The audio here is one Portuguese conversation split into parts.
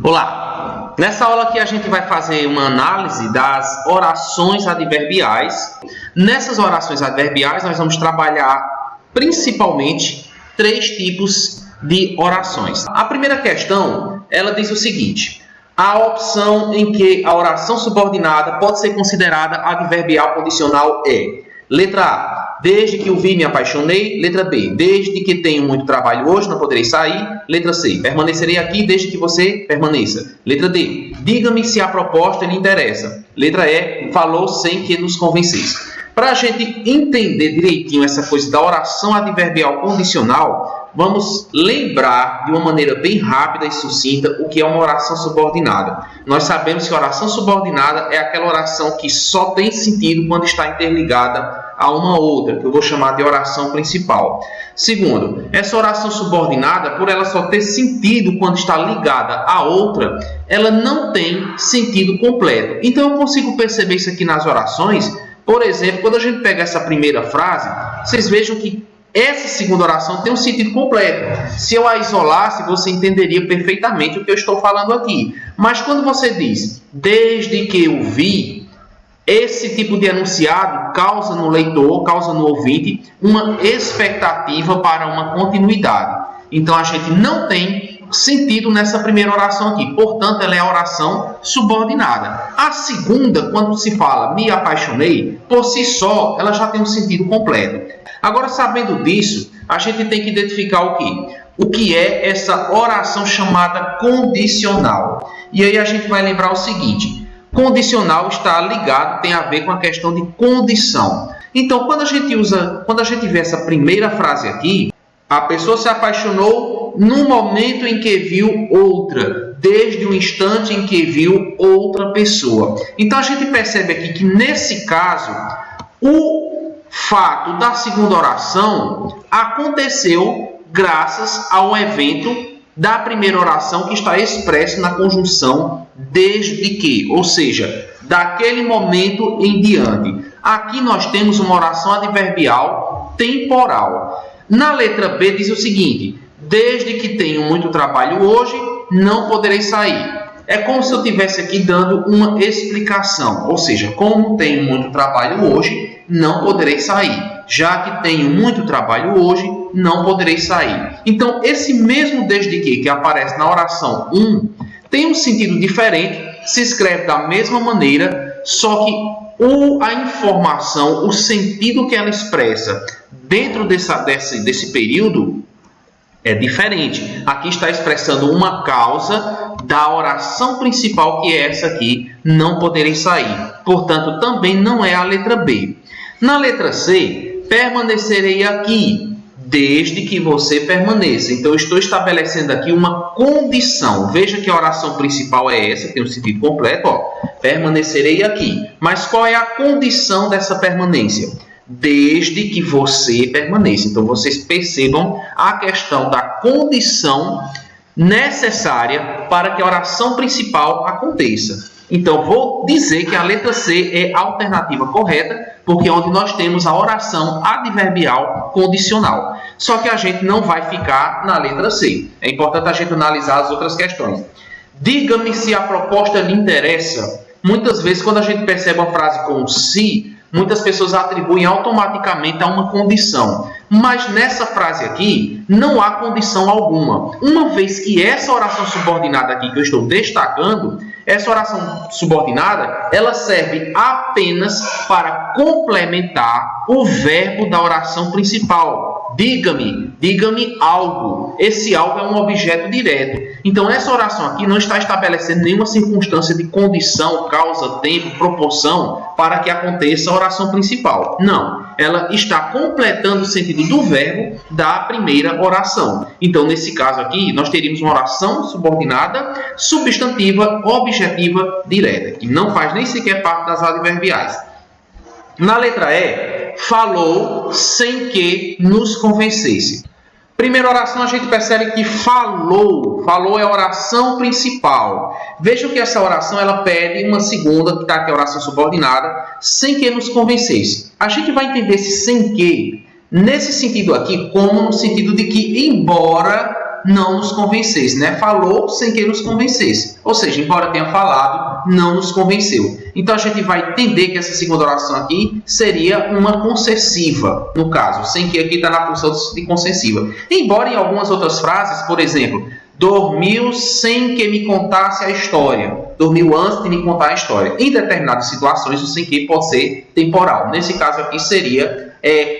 Olá! Nessa aula aqui a gente vai fazer uma análise das orações adverbiais. Nessas orações adverbiais nós vamos trabalhar principalmente três tipos de orações. A primeira questão, ela diz o seguinte: a opção em que a oração subordinada pode ser considerada adverbial condicional é: letra A, desde que o vi me apaixonei. Letra B, desde que tenho muito trabalho hoje, não poderei sair. Letra C, permanecerei aqui desde que você permaneça. Letra D, diga-me se a proposta lhe interessa. Letra E, falou sem que nos convencesse. Para a gente entender direitinho essa coisa da oração adverbial condicional, vamos lembrar de uma maneira bem rápida e sucinta o que é uma oração subordinada. Nós sabemos que a oração subordinada é aquela oração que só tem sentido quando está interligada a uma outra, que eu vou chamar de oração principal. Segundo, essa oração subordinada, por ela só ter sentido quando está ligada a outra, ela não tem sentido completo. Então eu consigo perceber isso aqui nas orações. Por exemplo, quando a gente pega essa primeira frase, vocês vejam que essa segunda oração tem um sentido completo. Se eu a isolasse, você entenderia perfeitamente o que eu estou falando aqui. Mas quando você diz, desde que eu vi, esse tipo de enunciado causa no leitor, causa no ouvinte, uma expectativa para uma continuidade. Então, a gente não tem sentido nessa primeira oração aqui. Portanto, ela é a oração subordinada. A segunda, quando se fala me apaixonei, por si só, ela já tem um sentido completo. Agora, sabendo disso, a gente tem que identificar o quê? O que é essa oração chamada condicional. E aí a gente vai lembrar o seguinte: condicional está ligado, tem a ver com a questão de condição. Então, quando a gente vê essa primeira frase aqui, a pessoa se apaixonou no momento em que viu outra, desde o instante em que viu outra pessoa. Então, a gente percebe aqui que, nesse caso, o fato da segunda oração aconteceu graças ao evento da primeira oração que está expresso na conjunção desde que, ou seja, daquele momento em diante. Aqui nós temos uma oração adverbial temporal. Na letra B diz o seguinte: desde que tenho muito trabalho hoje, não poderei sair. É como se eu estivesse aqui dando uma explicação, ou seja, como tenho muito trabalho hoje, não poderei sair. Já que tenho muito trabalho hoje, não poderei sair. Então, esse mesmo desde que aparece na oração 1 tem um sentido diferente, se escreve da mesma maneira, só que a informação, o sentido que ela expressa dentro desse período é diferente. Aqui está expressando uma causa da oração principal, que é essa aqui, não poderei sair. Portanto, também não é a letra B. Na letra C, permanecerei aqui, desde que você permaneça. Então, eu estou estabelecendo aqui uma condição. Veja que a oração principal é essa, tem um sentido completo, ó, permanecerei aqui. Mas qual é a condição dessa permanência? Desde que você permaneça. Então, vocês percebam a questão da condição necessária para que a oração principal aconteça. Então, vou dizer que a letra C é a alternativa correta, porque é onde nós temos a oração adverbial condicional. Só que a gente não vai ficar na letra C. É importante a gente analisar as outras questões. Diga-me se a proposta lhe interessa. Muitas vezes, quando a gente percebe uma frase com se, muitas pessoas atribuem automaticamente a uma condição. Mas nessa frase aqui, não há condição alguma. Uma vez que essa oração subordinada aqui que eu estou destacando, essa oração subordinada, ela serve apenas para complementar o verbo da oração principal. Diga-me algo. Esse algo é um objeto direto. Então, essa oração aqui não está estabelecendo nenhuma circunstância de condição, causa, tempo, proporção para que aconteça a oração principal. Não. Ela está completando o sentido do verbo da primeira oração. Então, nesse caso aqui, nós teríamos uma oração subordinada, substantiva, objetiva, direta, que não faz nem sequer parte das adverbiais. Na letra E, falou sem que nos convencesse. Primeira oração, a gente percebe que falou é a oração principal. Vejam que essa oração ela pede uma segunda, que está aqui a oração subordinada, sem que nos convencesse. A gente vai entender esse sem que, nesse sentido aqui, como no sentido de que, embora não nos convencesse, né? Falou sem que nos convencesse. Ou seja, embora tenha falado, não nos convenceu. Então, a gente vai entender que essa segunda oração aqui seria uma concessiva, no caso, sem que aqui está na função de concessiva. Embora em algumas outras frases, por exemplo, dormiu sem que me contasse a história. Dormiu antes de me contar a história. Em determinadas situações, o sem que pode ser temporal. Nesse caso aqui seria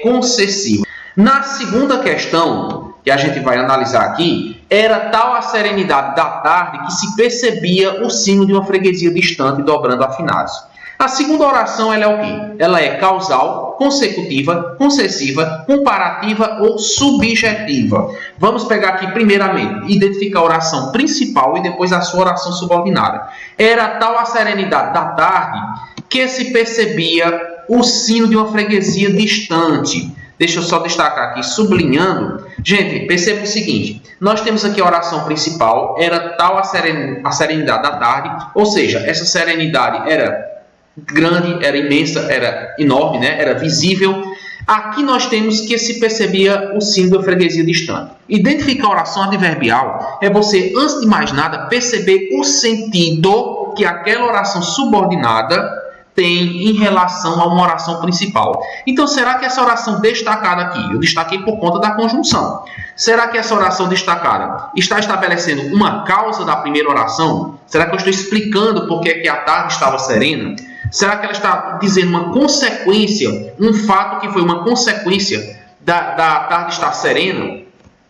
concessivo. Na segunda questão, que a gente vai analisar aqui, era tal a serenidade da tarde que se percebia o sino de uma freguesia distante dobrando afinados. A segunda oração ela é o quê? Ela é causal, consecutiva, concessiva, comparativa ou subjetiva. Vamos pegar aqui primeiramente, identificar a oração principal e depois a sua oração subordinada. Era tal a serenidade da tarde que se percebia o sino de uma freguesia distante. Deixa eu só destacar aqui, sublinhando. Gente, perceba o seguinte. Nós temos aqui a oração principal. Era tal a serenidade da tarde. Ou seja, essa serenidade era grande, era imensa, era enorme, né? Era visível. Aqui nós temos que se percebia o sino da freguesia distante. Identificar a oração adverbial é você, antes de mais nada, perceber o sentido que aquela oração subordinada tem em relação a uma oração principal. Então, será que essa oração destacada aqui, eu destaquei por conta da conjunção, será que essa oração destacada está estabelecendo uma causa da primeira oração? Será que eu estou explicando por que a tarde estava serena? Será que ela está dizendo uma consequência, um fato que foi uma consequência da tarde estar serena?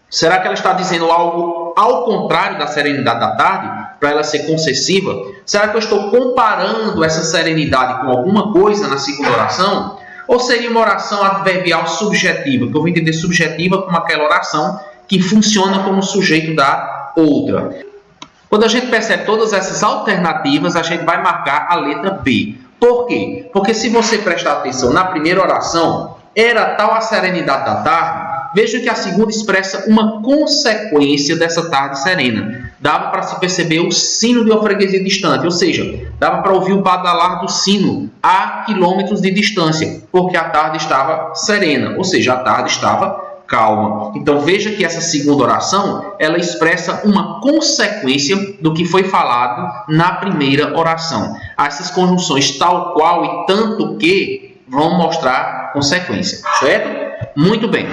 Será que ela está dizendo algo ao contrário da serenidade da tarde, para ela ser concessiva? Será que eu estou comparando essa serenidade com alguma coisa na segunda oração? Ou seria uma oração adverbial subjetiva, que eu vou entender subjetiva como aquela oração que funciona como sujeito da outra? Quando a gente percebe todas essas alternativas, a gente vai marcar a letra B. Por quê? Porque se você prestar atenção na primeira oração, era tal a serenidade da tarde. Veja que a segunda expressa uma consequência dessa tarde serena. Dava para se perceber o sino de uma freguesia distante, ou seja, dava para ouvir o badalar do sino a quilômetros de distância, porque a tarde estava serena, ou seja, a tarde estava calma. Então veja que essa segunda oração, ela expressa uma consequência do que foi falado na primeira oração. Essas conjunções tal qual e tanto que vão mostrar consequência, certo? Muito bem.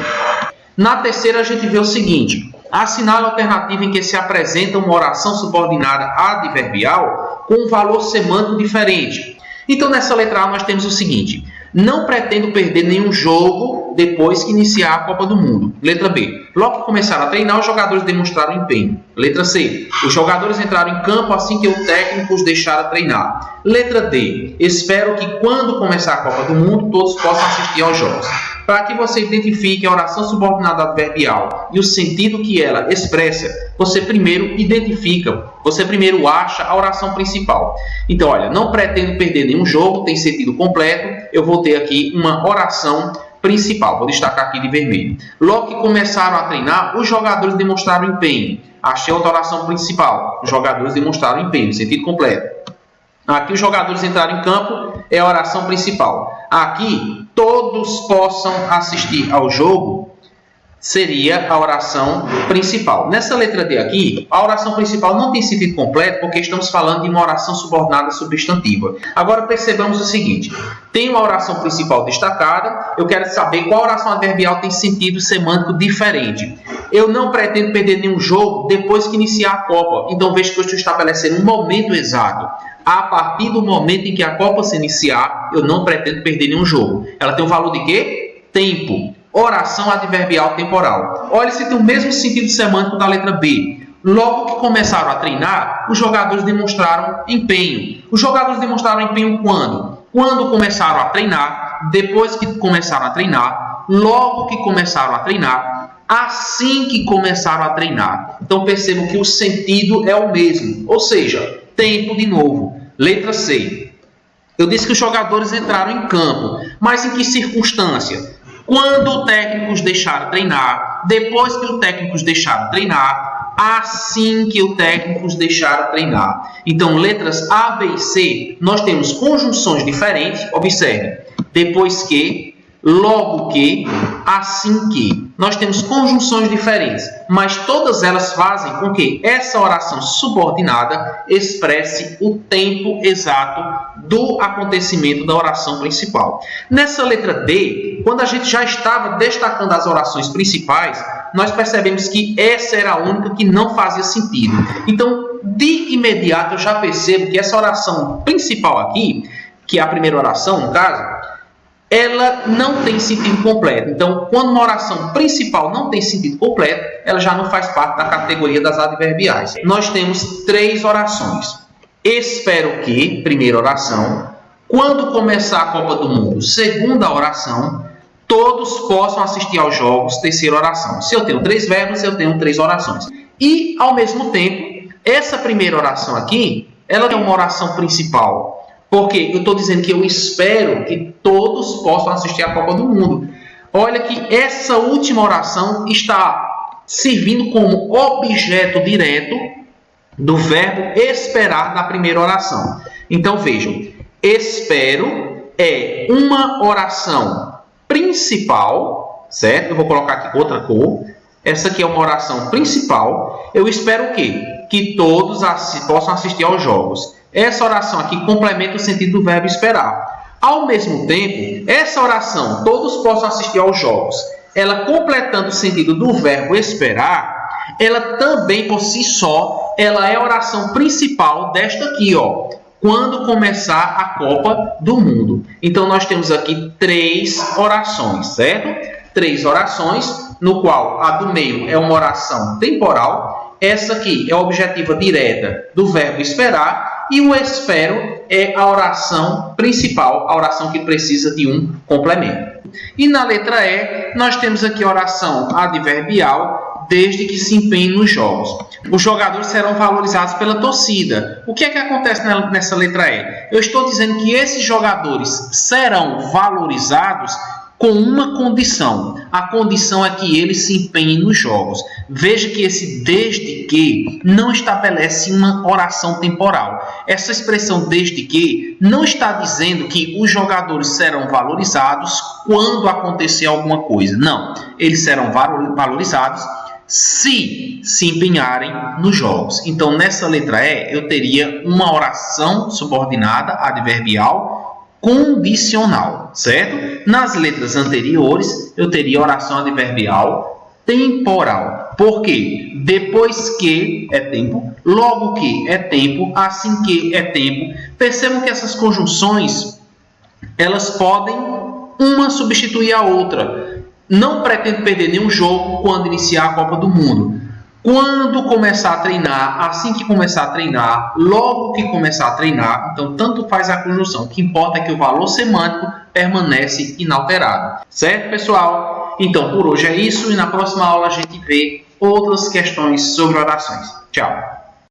Na terceira, a gente vê o seguinte: assinale a alternativa em que se apresenta uma oração subordinada adverbial com um valor semântico diferente. Então, nessa letra A, nós temos o seguinte: não pretendo perder nenhum jogo depois que iniciar a Copa do Mundo. Letra B. Logo que começaram a treinar, os jogadores demonstraram empenho. Letra C. Os jogadores entraram em campo assim que o técnico os deixara treinar. Letra D. Espero que quando começar a Copa do Mundo, todos possam assistir aos jogos. Para que você identifique a oração subordinada adverbial e o sentido que ela expressa, você primeiro identifica, você primeiro acha a oração principal. Então, olha, não pretendo perder nenhum jogo, tem sentido completo. Eu vou ter aqui uma oração principal, vou destacar aqui de vermelho. Logo que começaram a treinar, os jogadores demonstraram empenho. Achei outra oração principal. Os jogadores demonstraram empenho, sentido completo. Aqui os jogadores entraram em campo, é a oração principal. Aqui, todos possam assistir ao jogo, seria a oração principal. Nessa letra D aqui, a oração principal não tem sentido completo, porque estamos falando de uma oração subordinada substantiva. Agora percebamos o seguinte: tem uma oração principal destacada, eu quero saber qual oração adverbial tem sentido semântico diferente. Eu não pretendo perder nenhum jogo depois que iniciar a Copa. Então veja que eu estou estabelecendo um momento exato. A partir do momento em que a Copa se iniciar, eu não pretendo perder nenhum jogo. Ela tem um valor de quê? Tempo. Oração adverbial temporal. Olha se tem o mesmo sentido semântico da letra B. Logo que começaram a treinar, os jogadores demonstraram empenho. Os jogadores demonstraram empenho quando? Quando começaram a treinar, depois que começaram a treinar, logo que começaram a treinar, assim que começaram a treinar. Então percebam que o sentido é o mesmo, ou seja, tempo de novo. Letra C. Eu disse que os jogadores entraram em campo, mas em que circunstância? Quando o técnico os deixar treinar, depois que o técnico os deixar treinar, assim que o técnico os deixar treinar. Então, letras A, B e C, nós temos conjunções diferentes. Observe, depois que, logo que, assim que. Nós temos conjunções diferentes, mas todas elas fazem com que essa oração subordinada expresse o tempo exato do acontecimento da oração principal. Nessa letra D, quando a gente já estava destacando as orações principais, nós percebemos que essa era a única que não fazia sentido. Então, de imediato, eu já percebo que essa oração principal aqui, que é a primeira oração, no caso, ela não tem sentido completo. Então, quando uma oração principal não tem sentido completo, ela já não faz parte da categoria das adverbiais. Nós temos 3 orações. Espero que, primeira oração. Quando começar a Copa do Mundo, segunda oração. Todos possam assistir aos jogos, terceira oração. Se eu tenho 3 verbos, eu tenho 3 orações. E, ao mesmo tempo, essa primeira oração aqui, ela é uma oração principal. Porque eu estou dizendo que eu espero que todos possam assistir à Copa do Mundo. Olha que essa última oração está servindo como objeto direto do verbo esperar da primeira oração. Então vejam, espero é uma oração principal, certo? Eu vou colocar aqui outra cor. Essa aqui é uma oração principal. Eu espero o quê? Que todos possam assistir aos jogos. Essa oração aqui complementa o sentido do verbo esperar. Ao mesmo tempo, essa oração, todos possam assistir aos jogos, ela completando o sentido do verbo esperar, ela também, por si só, ela é a oração principal desta aqui, ó, quando começar a Copa do Mundo. Então, nós temos aqui 3 orações, certo? 3 orações, no qual a do meio é uma oração temporal, essa aqui é a objetiva direta do verbo esperar, e o espero é a oração principal, a oração que precisa de um complemento. E na letra E, nós temos aqui a oração adverbial, desde que se empenhe nos jogos. Os jogadores serão valorizados pela torcida. O que é que acontece nessa letra E? Eu estou dizendo que esses jogadores serão valorizados com uma condição. A condição é que eles se empenhem nos jogos. Veja que esse desde que não estabelece uma oração temporal. Essa expressão desde que não está dizendo que os jogadores serão valorizados quando acontecer alguma coisa. Não, eles serão valorizados se empenharem nos jogos. Então, nessa letra E, eu teria uma oração subordinada adverbial condicional, certo? Nas letras anteriores, eu teria oração adverbial temporal. Por quê? Depois que é tempo, logo que é tempo, assim que é tempo. Percebam que essas conjunções, elas podem uma substituir a outra. Não pretendo perder nenhum jogo quando iniciar a Copa do Mundo. Quando começar a treinar, assim que começar a treinar, logo que começar a treinar, então tanto faz a conjunção. O que importa é que o valor semântico permanece inalterado. Certo, pessoal? Então, por hoje é isso e na próxima aula a gente vê outras questões sobre orações. Tchau!